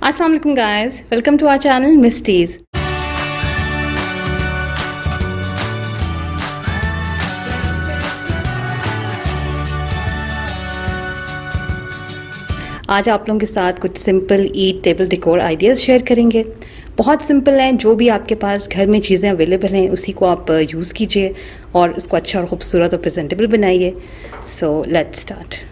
Assalamu alaikum guys, welcome to our channel Mistyz. आज आप लोगों के साथ कुछ सिंपल ईट टेबल डेकोर आइडियाज़ शेयर करेंगे। बहुत सिंपल हैं, जो भी आपके पास घर में चीज़ें अवेलेबल हैं उसी को आप यूज़ कीजिए और उसको अच्छा और ख़ूबसूरत और प्रेजेंटेबल बनाइए। So let's start.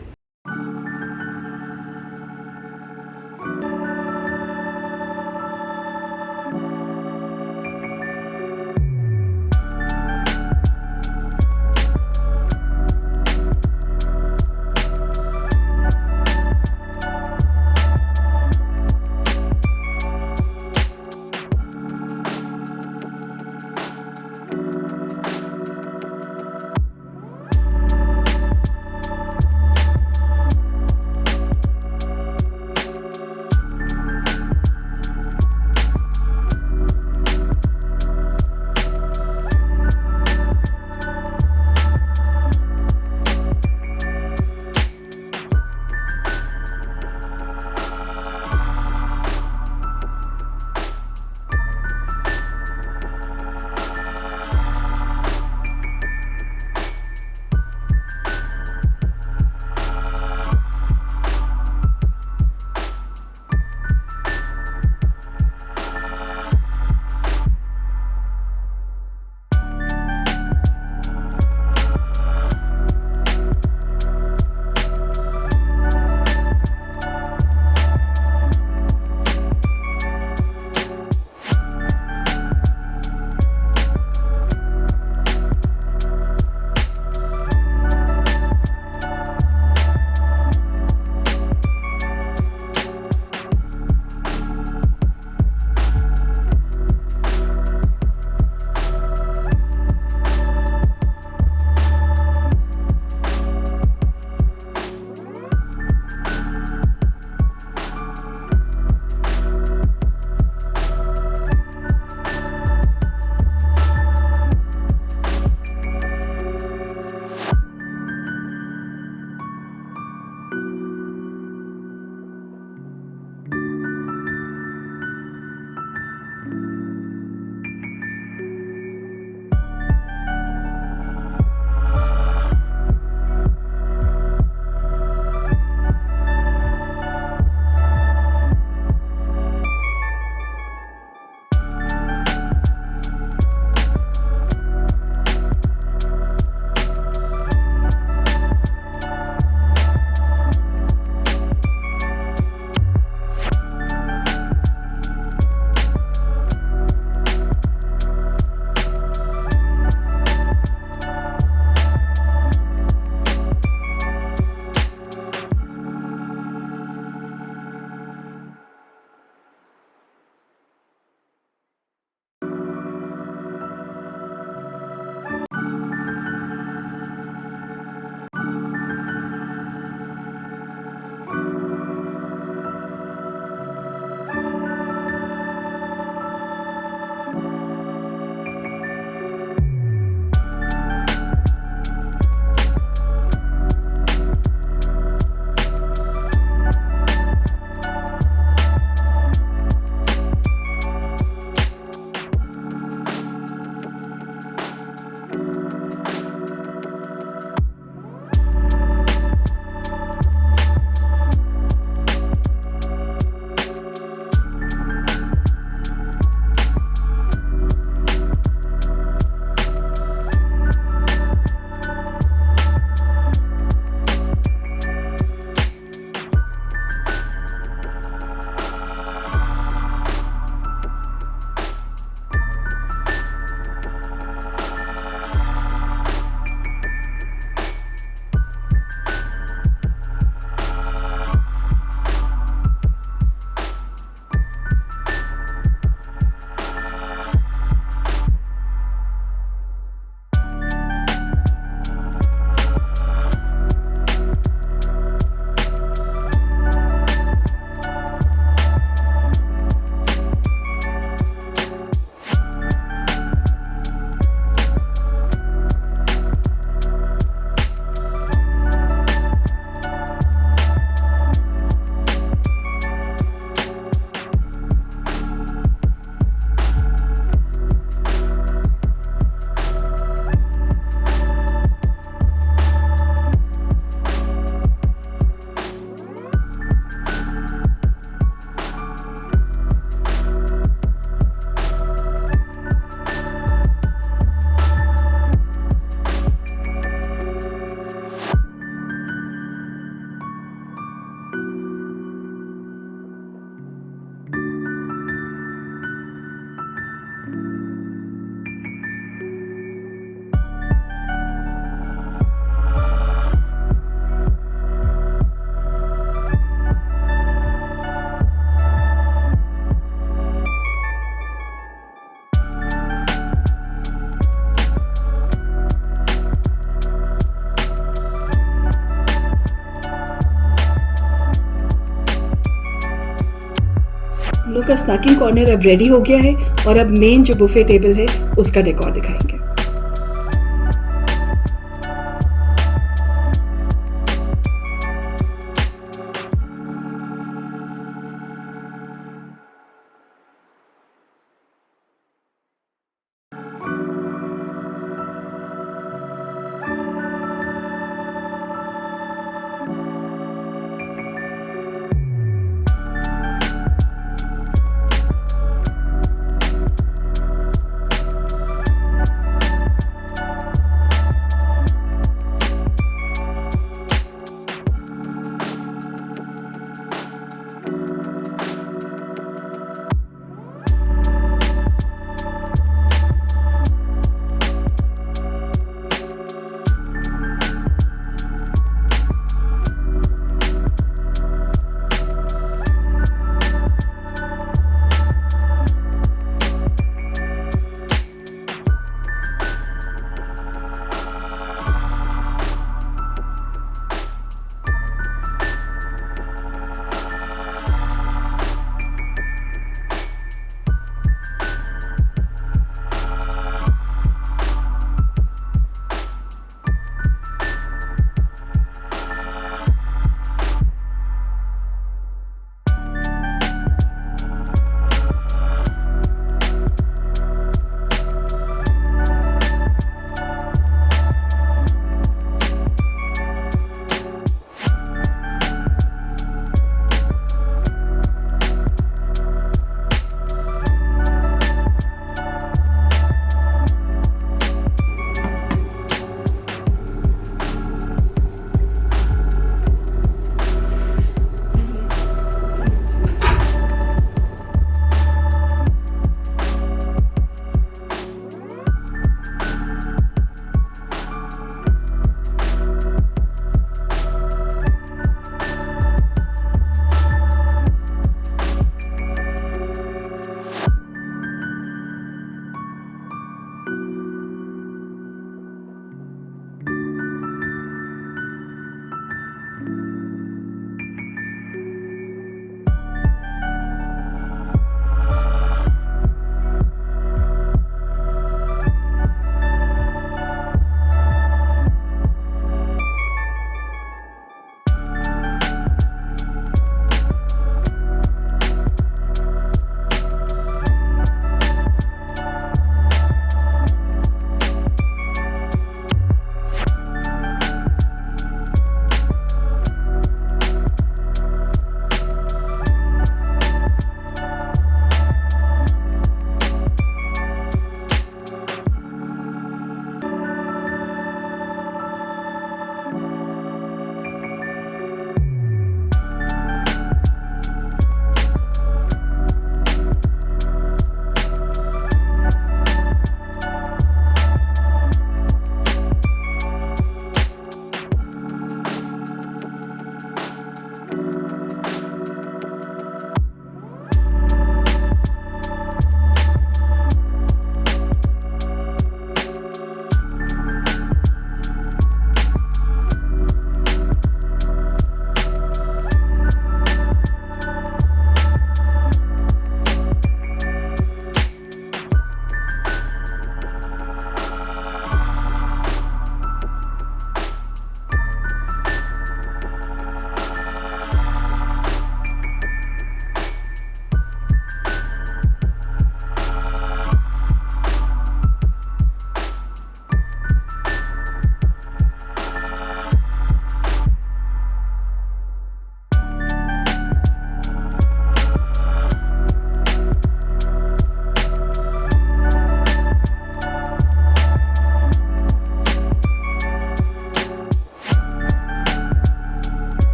हम लोग का स्नैकिंग कॉर्नर अब रेडी हो गया है और अब मेन जो बुफे टेबल है उसका डेकोर दिखाएंगे।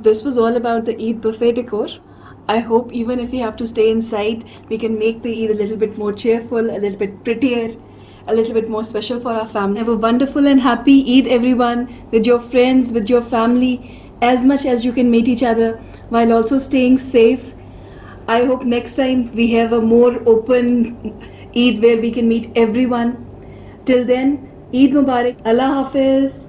This was all about the Eid buffet decor. I hope even if we have to stay inside, we can make the Eid a little bit more cheerful, a little bit prettier, a little bit more special for our family. Have a wonderful and happy Eid, everyone, with your friends, with your family. as much as you can meet each other while also staying safe. I hope next time we have a more open Eid where we can meet everyone. Till then, Eid Mubarak. Allah Hafiz.